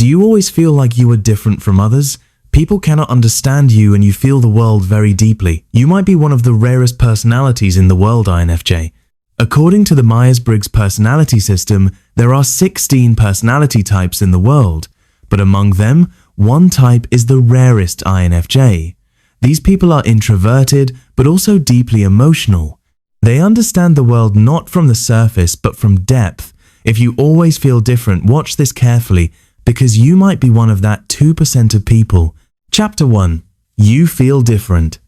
Do you always feel like you are different from others? People cannot understand you and you feel the world very deeply. You might be one of the rarest personalities in the world, INFJ. According to the Myers-Briggs personality system, there are 16 personality types in the world, but among them, one type is the rarest INFJ. These people are introverted, but also deeply emotional. They understand the world not from the surface, but from depth. If you always feel different, watch this carefully, because you might be one of that 2% of people. Chapter 1. You feel different.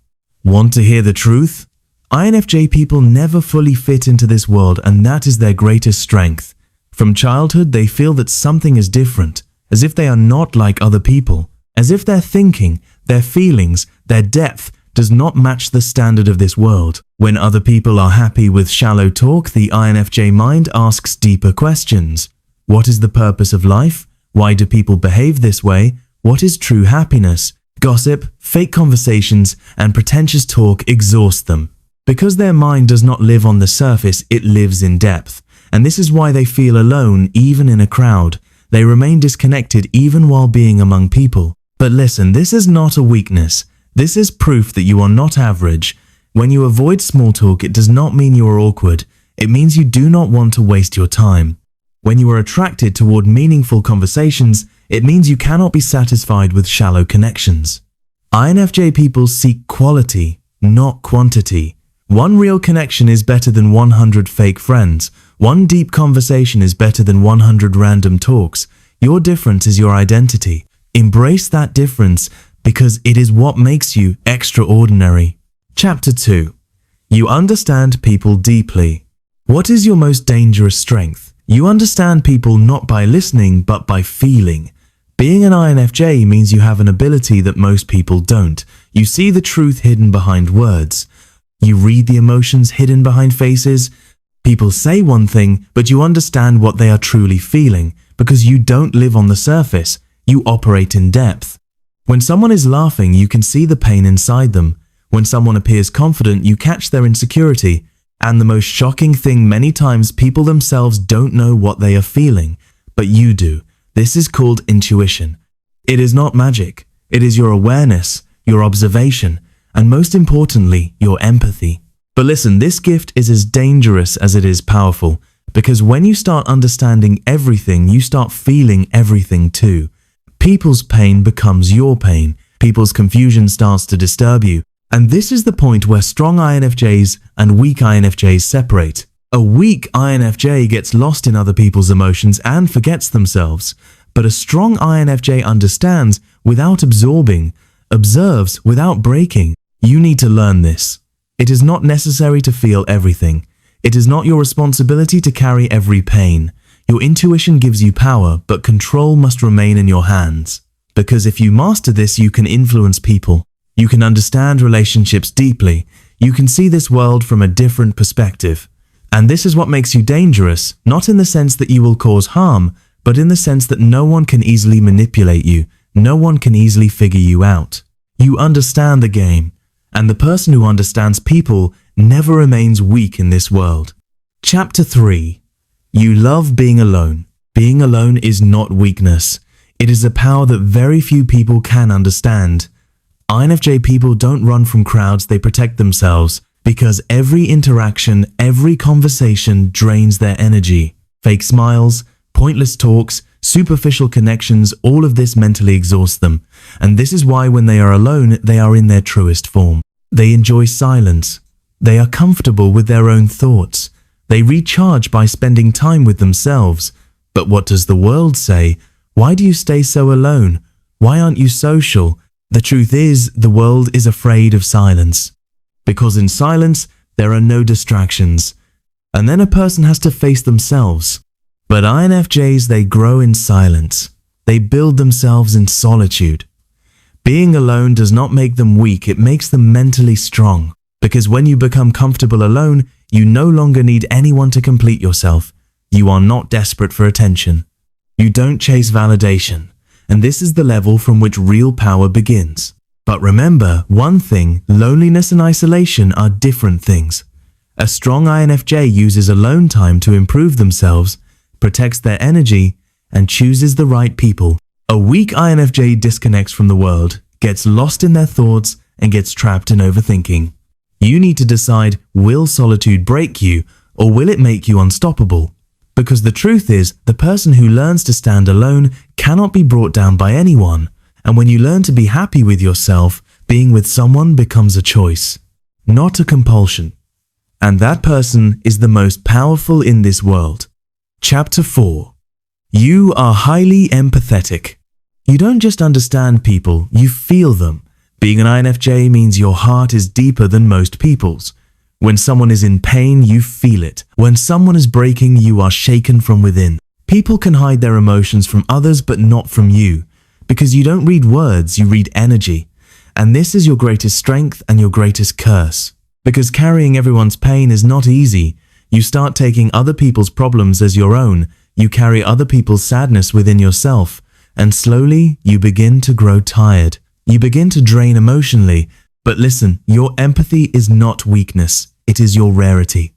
Want to hear the truth? INFJ people never fully fit into this world, and that is their greatest strength. From childhood, they feel that something is different, as if they are not like other people, as if their thinking, their feelings, their depth does not match the standard of this world. When other people are happy with shallow talk, the INFJ mind asks deeper questions. What is the purpose of life? Why do people behave this way? What is true happiness? Gossip, fake conversations, and pretentious talk exhaust them. Because their mind does not live on the surface, it lives in depth. And this is why they feel alone even in a crowd. They remain disconnected even while being among people. But listen, this is not a weakness. This is proof that you are not average. When you avoid small talk, it does not mean you are awkward. It means you do not want to waste your time. When you are attracted toward meaningful conversations, it means you cannot be satisfied with shallow connections. INFJ people seek quality, not quantity. One real connection is better than 100 fake friends. One deep conversation is better than 100 random talks. Your difference is your identity. Embrace that difference because it is what makes you extraordinary. Chapter 2. You understand people deeply. What is your most dangerous strength? You understand people not by listening, but by feeling. Being an INFJ means you have an ability that most people don't. You see the truth hidden behind words. You read the emotions hidden behind faces. People say one thing, but you understand what they are truly feeling because you don't live on the surface. You operate in depth. When someone is laughing, you can see the pain inside them. When someone appears confident, you catch their insecurity. And the most shocking thing, many times people themselves don't know what they are feeling, but you do. This is called intuition. It is not magic. It is your awareness, your observation, and most importantly, your empathy. But listen, this gift is as dangerous as it is powerful, because when you start understanding everything, you start feeling everything too. People's pain becomes your pain. People's confusion starts to disturb you. And this is the point where strong INFJs and weak INFJs separate. A weak INFJ gets lost in other people's emotions and forgets themselves. But a strong INFJ understands without absorbing, observes without breaking. You need to learn this. It is not necessary to feel everything. It is not your responsibility to carry every pain. Your intuition gives you power, but control must remain in your hands. Because if you master this, you can influence people. You can understand relationships deeply. You can see this world from a different perspective. And this is what makes you dangerous, not in the sense that you will cause harm, but in the sense that no one can easily manipulate you. No one can easily figure you out. You understand the game, and the person who understands people never remains weak in this world. Chapter 3. You love being alone. Being alone is not weakness. It is a power that very few people can understand. INFJ people don't run from crowds, they protect themselves because every interaction, every conversation drains their energy. Fake smiles, pointless talks, superficial connections, all of this mentally exhausts them. And this is why when they are alone, they are in their truest form. They enjoy silence. They are comfortable with their own thoughts. They recharge by spending time with themselves. But what does the world say? Why do you stay so alone? Why aren't you social? The truth is, the world is afraid of silence. Because in silence, there are no distractions. And then a person has to face themselves. But INFJs, they grow in silence. They build themselves in solitude. Being alone does not make them weak, it makes them mentally strong. Because when you become comfortable alone, you no longer need anyone to complete yourself. You are not desperate for attention. You don't chase validation. And this is the level from which real power begins. But remember one thing, loneliness and isolation are different things. A strong INFJ uses alone time to improve themselves, protects their energy, and chooses the right people. A weak INFJ disconnects from the world, gets lost in their thoughts, and gets trapped in overthinking. You need to decide, will solitude break you, or will it make you unstoppable? Because the truth is, the person who learns to stand alone cannot be brought down by anyone. And when you learn to be happy with yourself, being with someone becomes a choice, not a compulsion. And that person is the most powerful in this world. Chapter 4. You are highly empathetic. You don't just understand people, you feel them. Being an INFJ means your heart is deeper than most people's. When someone is in pain, you feel it. When someone is breaking, you are shaken from within. People can hide their emotions from others, but not from you. Because you don't read words, you read energy. And this is your greatest strength and your greatest curse. Because carrying everyone's pain is not easy. You start taking other people's problems as your own. You carry other people's sadness within yourself. And slowly, you begin to grow tired. You begin to drain emotionally. But listen, your empathy is not weakness. It is your rarity.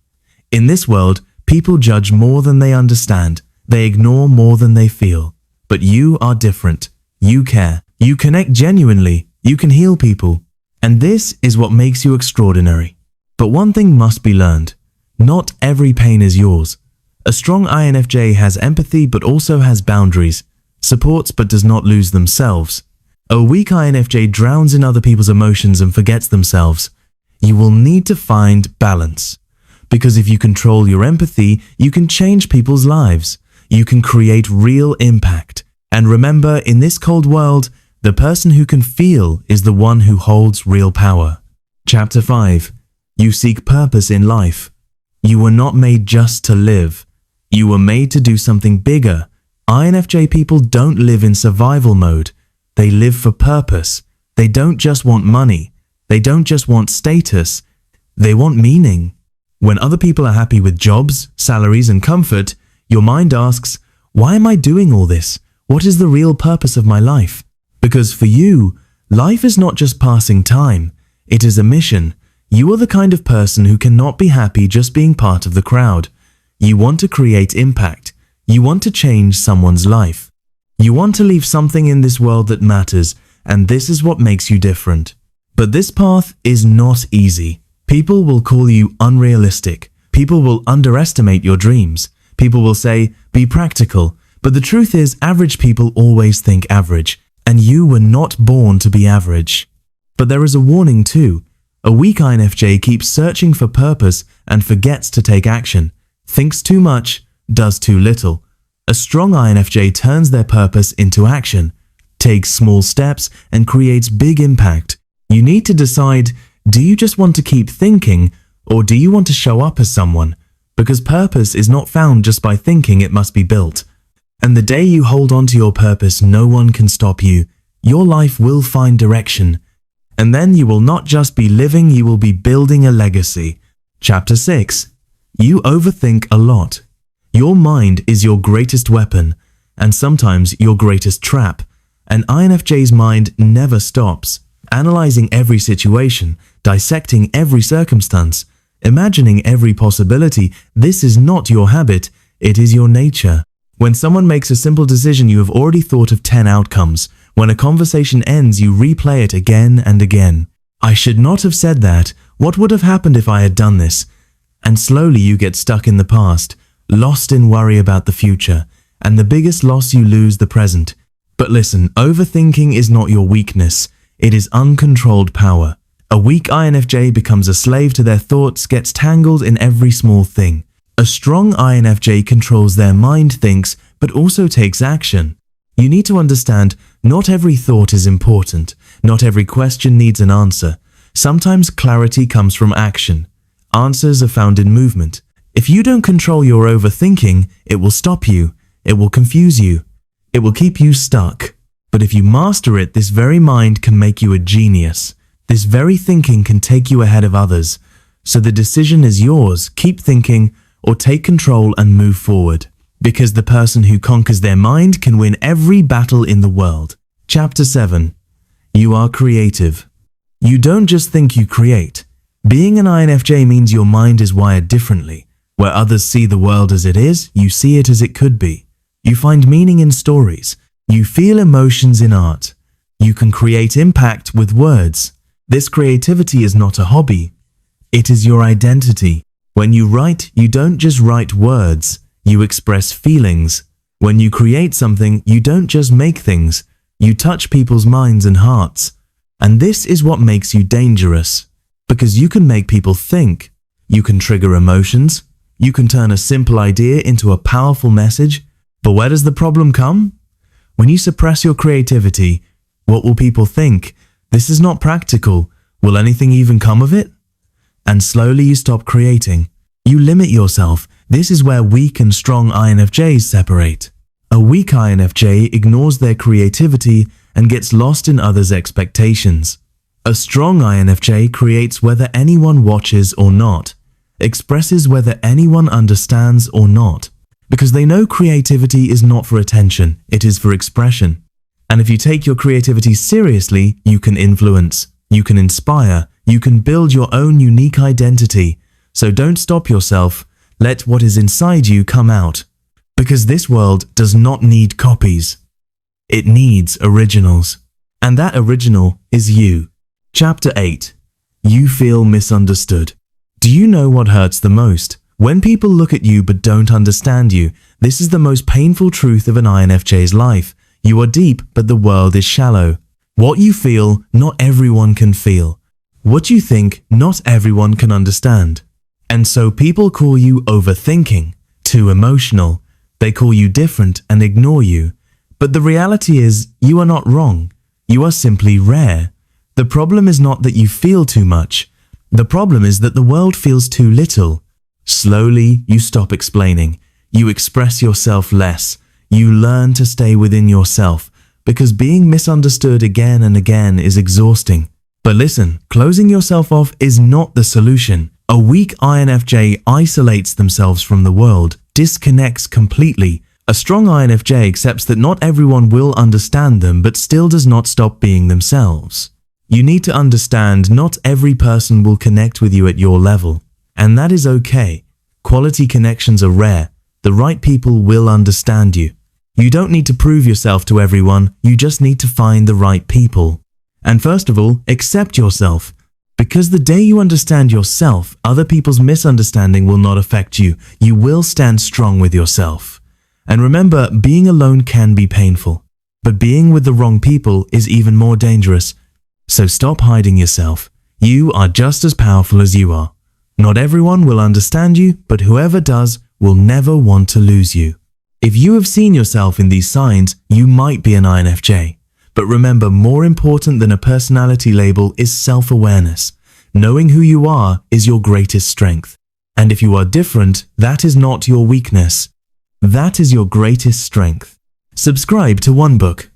In this world, people judge more than they understand. They ignore more than they feel. But you are different. You care. You connect genuinely. You can heal people. And this is what makes you extraordinary. But one thing must be learned. Not every pain is yours. A strong INFJ has empathy but also has boundaries, supports but does not lose themselves. A weak INFJ drowns in other people's emotions and forgets themselves. You will need to find balance. Because if you control your empathy, you can change people's lives. You can create real impact. And remember, in this cold world, the person who can feel is the one who holds real power. Chapter 5. You seek purpose in life. You were not made just to live. You were made to do something bigger. INFJ people don't live in survival mode. They live for purpose. They don't just want money. They don't just want status. They want meaning. When other people are happy with jobs, salaries, and comfort, your mind asks, why am I doing all this? What is the real purpose of my life? Because for you, life is not just passing time. It is a mission. You are the kind of person who cannot be happy just being part of the crowd. You want to create impact. You want to change someone's life. You want to leave something in this world that matters, and this is what makes you different. But this path is not easy. People will call you unrealistic. People will underestimate your dreams. People will say, be practical. But the truth is, average people always think average, and you were not born to be average. But there is a warning too. A weak INFJ keeps searching for purpose and forgets to take action, thinks too much, does too little. A strong INFJ turns their purpose into action, takes small steps, and creates big impact. You need to decide, do you just want to keep thinking, or do you want to show up as someone? Because purpose is not found just by thinking, it must be built. And the day you hold on to your purpose, no one can stop you. Your life will find direction. And then you will not just be living, you will be building a legacy. Chapter 6. You overthink a lot. Your mind is your greatest weapon, and sometimes your greatest trap. An INFJ's mind never stops, analyzing every situation, dissecting every circumstance, imagining every possibility. This is not your habit, it is your nature. When someone makes a simple decision, you have already thought of 10 outcomes. When a conversation ends, you replay it again and again. I should not have said that. What would have happened if I had done this? And slowly you get stuck in the past, lost in worry about the future, and the biggest loss, you lose the present. But listen, overthinking is not your weakness. It is uncontrolled power. A weak INFJ becomes a slave to their thoughts, gets tangled in every small thing. A strong INFJ controls their mind, thinks, but also takes action. You need to understand, not every thought is important. Not every question needs an answer. Sometimes clarity comes from action. Answers are found in movement. If you don't control your overthinking, it will stop you. It will confuse you. It will keep you stuck. But if you master it, this very mind can make you a genius. This very thinking can take you ahead of others. So the decision is yours. Keep thinking or take control and move forward. Because the person who conquers their mind can win every battle in the world. Chapter 7. You are creative. You don't just think, you create. Being an INFJ means your mind is wired differently. Where others see the world as it is, you see it as it could be. You find meaning in stories. You feel emotions in art. You can create impact with words. This creativity is not a hobby. It is your identity. When you write, you don't just write words, you express feelings. When you create something, you don't just make things, you touch people's minds and hearts. And this is what makes you dangerous. Because you can make people think, you can trigger emotions, you can turn a simple idea into a powerful message. But where does the problem come? When you suppress your creativity, what will people think? This is not practical. Will anything even come of it? And slowly you stop creating. You limit yourself. This is where weak and strong INFJs separate. A weak INFJ ignores their creativity and gets lost in others' expectations. A strong INFJ creates whether anyone watches or not, expresses whether anyone understands or not, because they know creativity is not for attention, it is for expression. And if you take your creativity seriously, you can influence, you can inspire, you can build your own unique identity. So don't stop yourself, let what is inside you come out. Because this world does not need copies. It needs originals. And that original is you. Chapter 8. You feel misunderstood. Do you know what hurts the most? When people look at you but don't understand you, this is the most painful truth of an INFJ's life. You are deep, but the world is shallow. What you feel, not everyone can feel. What you think, not everyone can understand. And so people call you overthinking, too emotional. They call you different and ignore you. But the reality is, you are not wrong. You are simply rare. The problem is not that you feel too much. The problem is that the world feels too little. Slowly, you stop explaining. You express yourself less. You learn to stay within yourself, because being misunderstood again and again is exhausting. But listen, closing yourself off is not the solution. A weak INFJ isolates themselves from the world, disconnects completely. A strong INFJ accepts that not everyone will understand them, but still does not stop being themselves. You need to understand not every person will connect with you at your level. And that is okay. Quality connections are rare. The right people will understand you. You don't need to prove yourself to everyone, you just need to find the right people. And first of all, accept yourself. Because the day you understand yourself, other people's misunderstanding will not affect you. You will stand strong with yourself. And remember, being alone can be painful. But being with the wrong people is even more dangerous. So stop hiding yourself. You are just as powerful as you are. Not everyone will understand you, but whoever does will never want to lose you. If you have seen yourself in these signs, you might be an INFJ. But remember, more important than a personality label is self-awareness. Knowing who you are is your greatest strength. And if you are different, that is not your weakness. That is your greatest strength. Subscribe to OneBook.